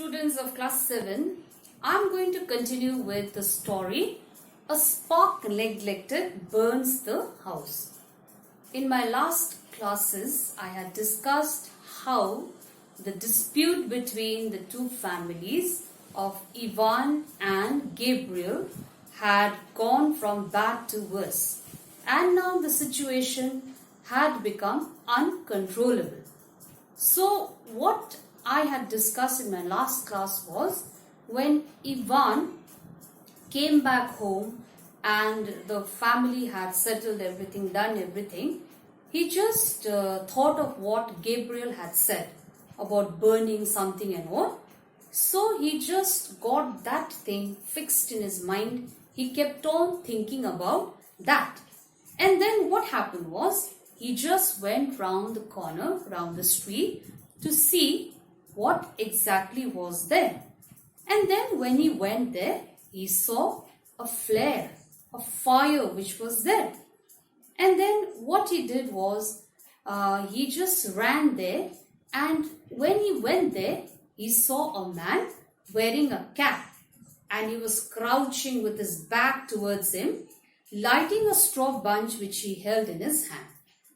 students of class 7, I'm going to continue with the story A Spark Neglected Burns the House. In my last classes, I had discussed how the dispute between the two families of Ivan and Gabriel had gone from bad to worse, and now the situation had become uncontrollable. So what I had discussed in my last class was when Ivan came back home and the family had settled everything, done everything, he just thought of what Gabriel had said about burning something and all. So he just got that thing fixed in his mind. He kept on thinking about that. And then what happened was, he just went round the corner, round the street to see what exactly was there. And then when he went there, he saw a flare, a fire which was there. And then what he did was, he just ran there, and when he went there, he saw a man wearing a cap, and he was crouching with his back towards him, lighting a straw bunch which he held in his hand.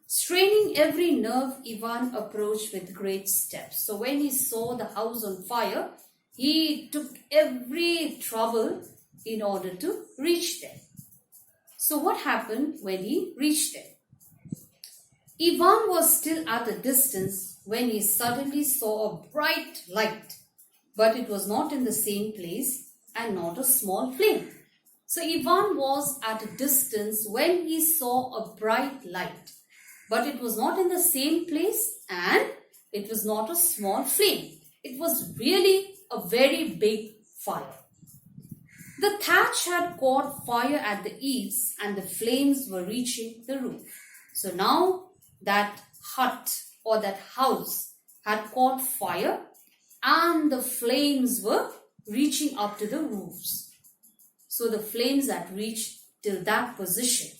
Straining every nerve, Ivan approached with great steps. So when he saw the house on fire, he took every trouble in order to reach there. So what happened when he reached there? Ivan was still at a distance when he suddenly saw a bright light, but it was not in the same place and not a small flame. So Ivan was at a distance when he saw a bright light, but it was not in the same place and it was not a small flame. It was really a very big fire. The thatch had caught fire at the eaves and the flames were reaching the roof. So now that hut or that house had caught fire and the flames were reaching up to the roofs. So the flames had reached till that position.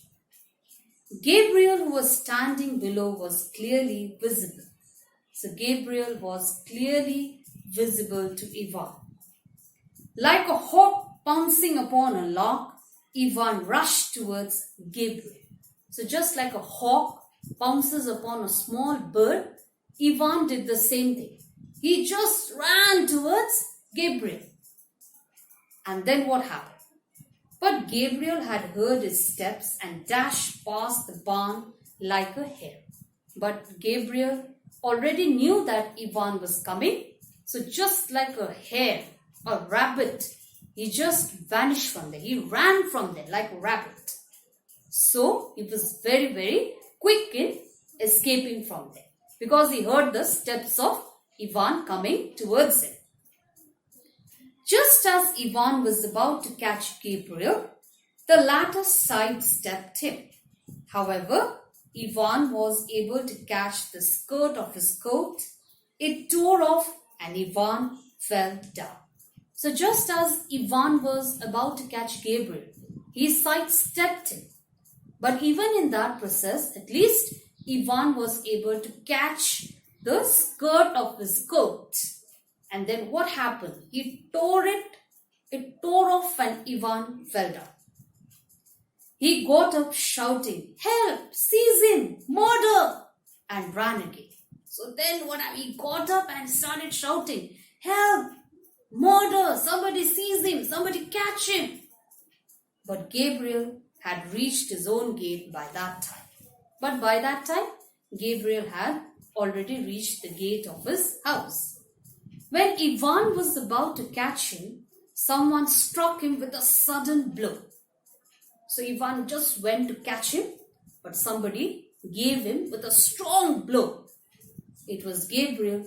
Gabriel, who was standing below, was clearly visible. So Gabriel was clearly visible to Ivan. Like a hawk pouncing upon a lark, Ivan rushed towards Gabriel. So just like a hawk pounces upon a small bird, Ivan did the same thing. He just ran towards Gabriel. And then what happened? But Gabriel had heard his steps and dashed past the barn like a hare. But Gabriel already knew that Ivan was coming. So just like a hare, a rabbit, he just vanished from there. He ran from there like a rabbit. So he was very, very quick in escaping from there, because he heard the steps of Ivan coming towards him. Just as Ivan was about to catch Gabriel, the latter sidestepped him. However, Ivan was able to catch the skirt of his coat. It tore off and Ivan fell down. So just as Ivan was about to catch Gabriel, he sidestepped him. But even in that process, at least Ivan was able to catch the skirt of his coat. And then what happened? He tore it tore off and Ivan fell down. He got up shouting, "Help! Seize him! Murder!" and ran again. So then he got up and started shouting, "Help! Murder! Somebody seize him! Somebody catch him!" But Gabriel had reached his own gate by that time. But by that time, Gabriel had already reached the gate of his house. When Ivan was about to catch him, someone struck him with a sudden blow. So Ivan just went to catch him, but somebody gave him with a strong blow. It was Gabriel,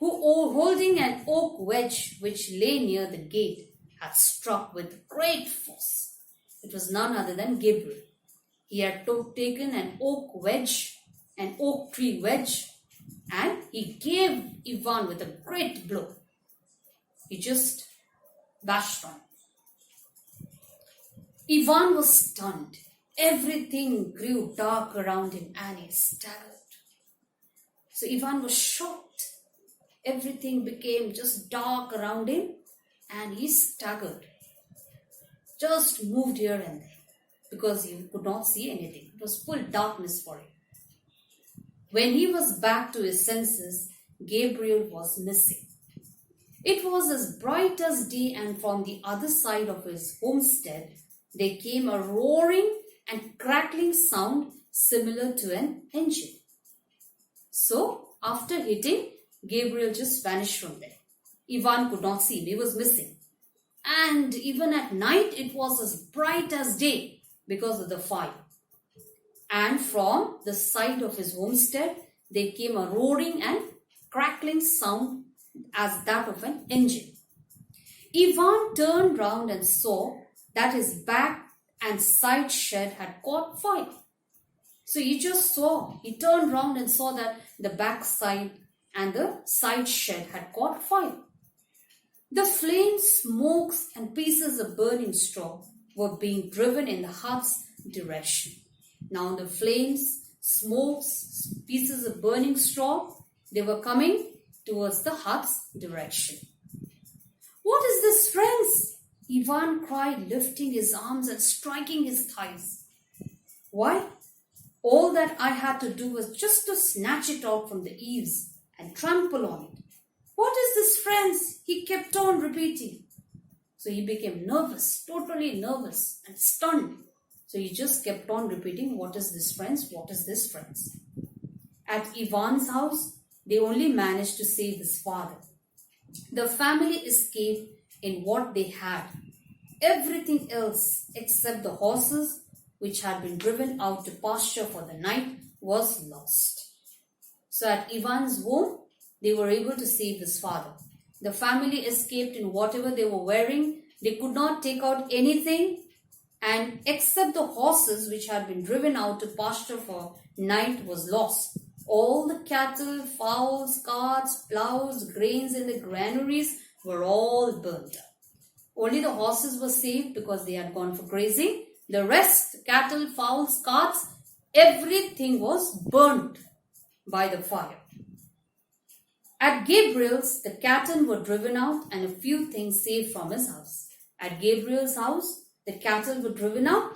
who, holding an oak wedge which lay near the gate, had struck with great force. It was none other than Gabriel. He had taken an oak wedge, an oak tree wedge, and he gave Ivan with a great blow. He just bashed on. Ivan was stunned. Everything grew dark around him and he staggered. So Ivan was shocked. everything became just dark around him and he staggered, just moved here and there because he could not see anything. It was full darkness for him. When he was back to his senses, Gabriel was missing. It was as bright as day, and from the other side of his homestead there came a roaring and crackling sound similar to an engine. So, after hitting, Gabriel just vanished from there. Ivan could not see him, he was missing. And even at night it was as bright as day because of the fire. And from the side of his homestead there came a roaring and crackling sound as that of an engine. Ivan turned round and saw that his back and side shed had caught fire. So he turned round and saw that the back side and the side shed had caught fire. The flames, smokes and pieces of burning straw were being driven in the hut's direction. Now the flames, smokes, pieces of burning straw, they were coming towards the hut's direction. "What is this, friends?" Ivan cried, lifting his arms and striking his thighs. "Why, all that I had to do was just to snatch it out from the eaves and trample on it. What is this, friends?" he kept on repeating. So he became nervous, totally nervous and stunned. So he just kept on repeating, "What is this, friends? What is this, friends?" At Ivan's house, they only managed to save his father. The family escaped in what they had. Everything else except the horses, which had been driven out to pasture for the night, was lost. So at Ivan's home, they were able to save his father. The family escaped in whatever they were wearing. They could not take out anything, and except the horses which had been driven out to pasture for night was lost. All the cattle, fowls, carts, plows, grains in the granaries were all burnt up. Only the horses were saved because they had gone for grazing. The rest, cattle, fowls, carts, everything was burnt by the fire. At Gabriel's, the cattle were driven out and a few things saved from his house. At Gabriel's house, the cattle were driven out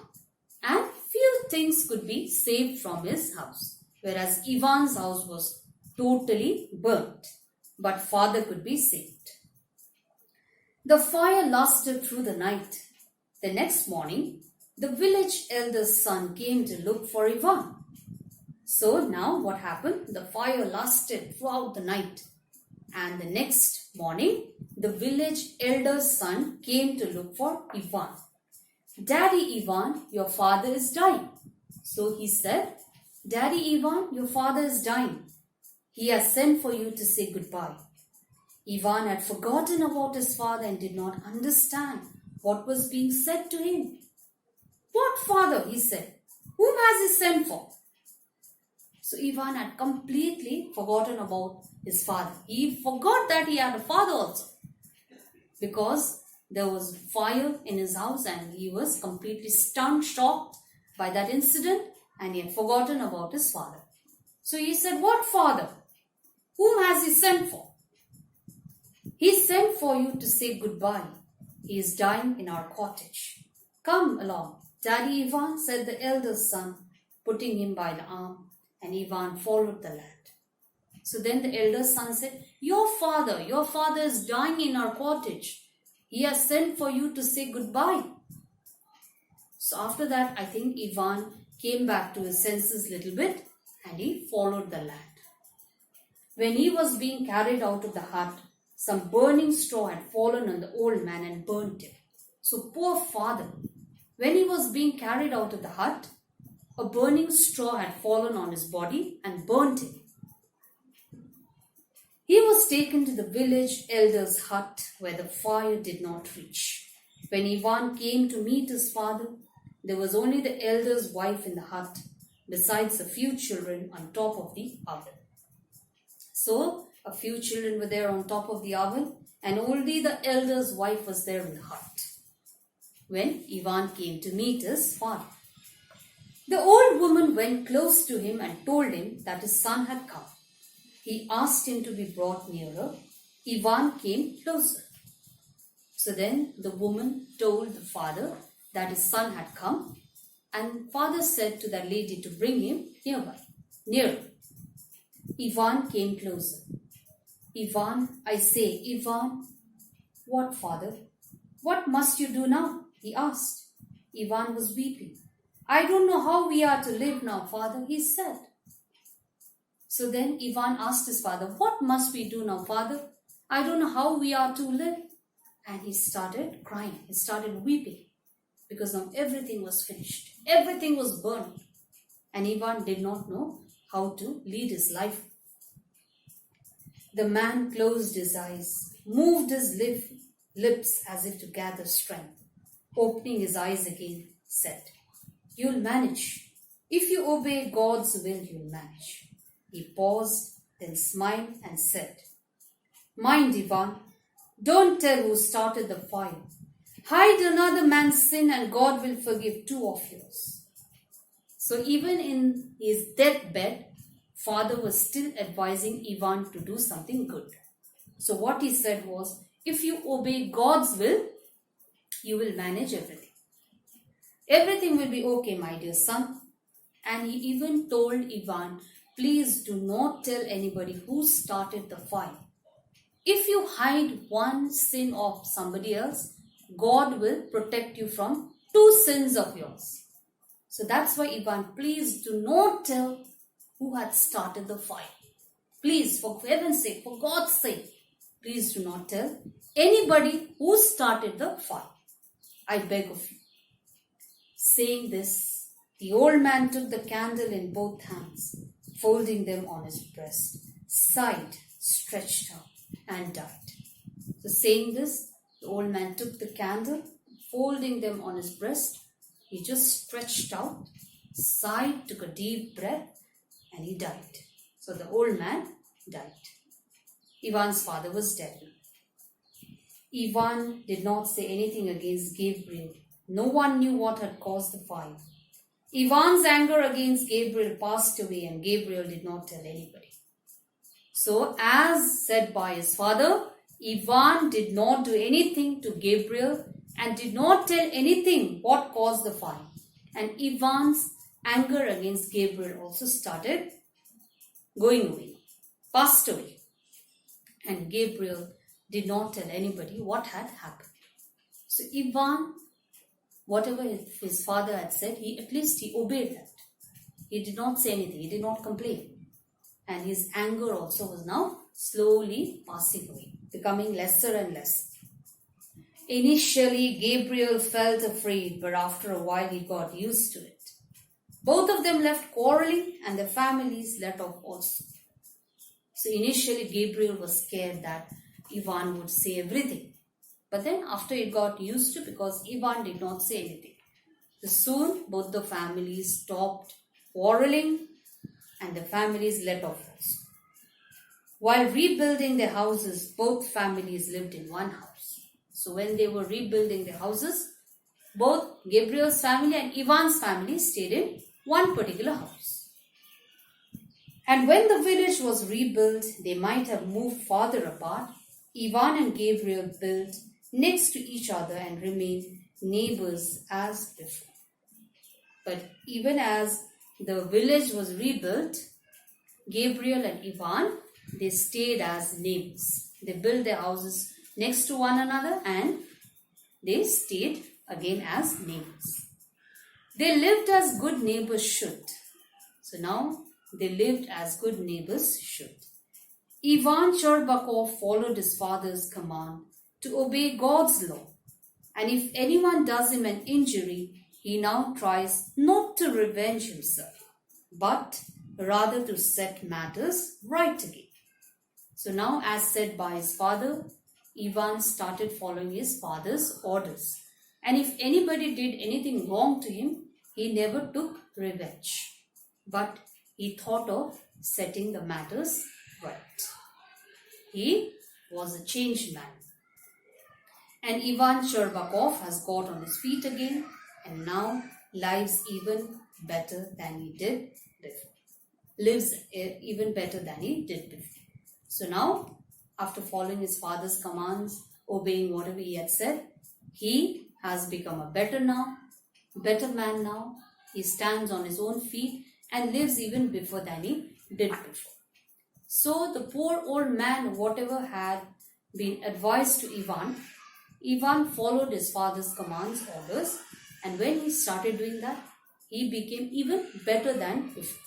and few things could be saved from his house. Whereas Ivan's house was totally burnt, but father could be saved. The fire lasted through the night. The next morning, the village elder's son came to look for Ivan. So now what happened? The fire lasted throughout the night. And the next morning, the village elder's son came to look for Ivan. "Daddy Ivan, your father is dying." So he said, "Daddy Ivan, your father is dying. He has sent for you to say goodbye." Ivan had forgotten about his father and did not understand what was being said to him. "What father?" he said. "Whom has he sent for?" So Ivan had completely forgotten about his father. He forgot that he had a father also, because there was fire in his house and he was completely stunned, shocked by that incident, and he had forgotten about his father. So he said, "What father? Whom has he sent for?" "He sent for you to say goodbye. He is dying in our cottage. Come along, Daddy Ivan," said the eldest son, putting him by the arm, and Ivan followed the lad. So then the eldest son said, your father is dying in our cottage. He has sent for you to say goodbye." So after that, I think Ivan came back to his senses a little bit and he followed the lad. When he was being carried out of the hut, some burning straw had fallen on the old man and burnt him. So poor father, when he was being carried out of the hut, a burning straw had fallen on his body and burnt him. He was taken to the village elder's hut where the fire did not reach. When Ivan came to meet his father, there was only the elder's wife in the hut, besides a few children on top of the oven. So, a few children were there on top of the oven, and only the elder's wife was there in the hut when Ivan came to meet his father. The old woman went close to him and told him that his son had come. he asked him to be brought nearer. Ivan came closer. So then the woman told the father that his son had come, and father said to that lady to bring him nearer. Ivan came closer. Ivan. What, father? What must you do now? He asked. Ivan was weeping. I don't know how we are to live now, father, he said. So then Ivan asked his father, what must we do now, father? I don't know how we are to live. And he started crying. He started weeping because now everything was finished. Everything was burned. And Ivan did not know how to lead his life. The man closed his eyes, moved his lips as if to gather strength. Opening his eyes again, said, You'll manage. If you obey God's will, you'll manage. He paused, then smiled and said, Mind, Ivan, don't tell who started the fire. Hide another man's sin and God will forgive two of yours. So even in his deathbed, father was still advising Ivan to do something good. So what he said was, if you obey God's will, you will manage everything. Everything will be okay, my dear son. And he even told Ivan, please do not tell anybody who started the fire. If you hide one sin of somebody else, God will protect you from two sins of yours. So that's why Ivan, please do not tell who had started the fire. Please, for heaven's sake, for God's sake, please do not tell anybody who started the fire. I beg of you. Saying this, the old man took the candle in both hands, folding them on his breast, sighed, stretched out, and died. So saying this, the old man took the candle, folding them on his breast. He just stretched out, sighed, took a deep breath, and he died. So the old man died. Ivan's father was dead. Ivan did not say anything against Gabriel. No one knew what had caused the fire. Ivan's anger against Gabriel passed away and Gabriel did not tell anybody. So as said by his father, Ivan did not do anything to Gabriel and did not tell anything what caused the fire. And Ivan's anger against Gabriel also started going away, passed away. And Gabriel did not tell anybody what had happened. So Ivan, whatever his father had said, at least he obeyed that. He did not say anything. He did not complain. And his anger also was now slowly passing away, becoming lesser and lesser. Initially, Gabriel felt afraid, but after a while he got used to it. Both of them left quarreling and their families let off also. So initially, Gabriel was scared that Ivan would say everything. But then after it got used to, because Ivan did not say anything. So soon, both the families stopped quarreling and the families let off also. While rebuilding their houses, both families lived in one house. So when they were rebuilding their houses, both Gabriel's family and Ivan's family stayed in one particular house. And when the village was rebuilt, they might have moved farther apart. Ivan and Gabriel built next to each other and remained neighbors as before. But even as the village was rebuilt, Gabriel and Ivan, they stayed as neighbors. They built their houses next to one another and they stayed again as neighbors. They lived as good neighbors should. So now they lived as good neighbors should. Ivan Shcherbakov followed his father's command to obey God's law. And if anyone does him an injury, he now tries not to revenge himself, but rather to set matters right again. So now, as said by his father, Ivan started following his father's orders. And if anybody did anything wrong to him, he never took revenge, but he thought of setting the matters right. He was a changed man. And Ivan Shcherbakov has got on his feet again and now lives even better than he did before. lives even better than he did before. So now, after following his father's commands, obeying whatever he had said, he has become a better man now. He stands on his own feet and lives even better than he did before. So the poor old man, whatever had been advised to Ivan followed his father's commands, orders, and when he started doing that, he became even better than before.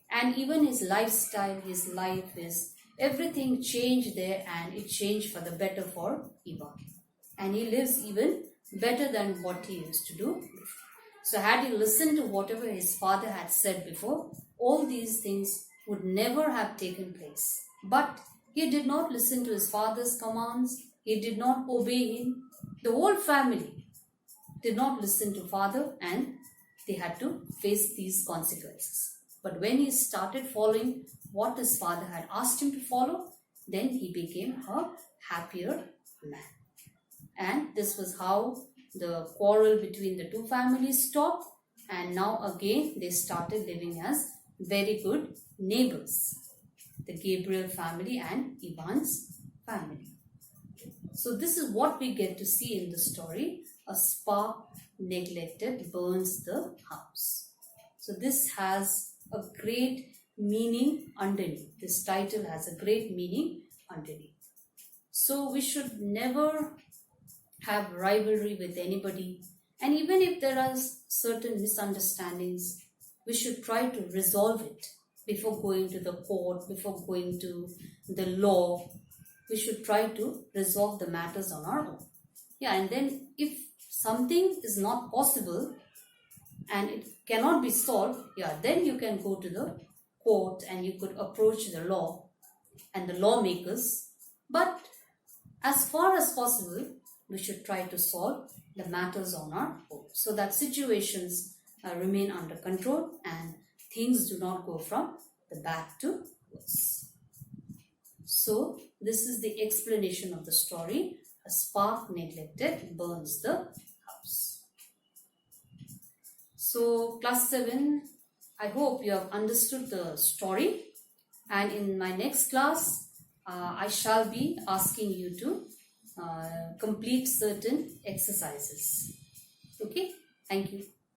And even his lifestyle, his life, his everything changed there, and it changed for the better for Ivan. And he lives even better than what he used to do before. So had he listened to whatever his father had said before, all these things would never have taken place. But he did not listen to his father's commands. He did not obey him. The whole family did not listen to father, and they had to face these consequences. But when he started following what his father had asked him to follow, then he became a happier man. And this was how the quarrel between the two families stopped, and now again they started living as very good neighbors, the Gabriel family and Ivan's family. So this is what we get to see in the story. A spark neglected burns the house. So this has a great meaning underneath. This title has a great meaning underneath. So we should never have rivalry with anybody, and even if there are certain misunderstandings, we should try to resolve it before going to the court, before going to the law. We should try to resolve the matters on our own. And then if something is not possible and it cannot be solved, then you can go to the court and you could approach the law and the lawmakers. But as far as possible, we should try to solve the matters on our own, so that situations remain under control and things do not go from the bad to worse. So this is the explanation of the story. A spark neglected burns the house. So class 7, I hope you have understood the story, and in my next class I shall be asking you to complete certain exercises. Okay, thank you.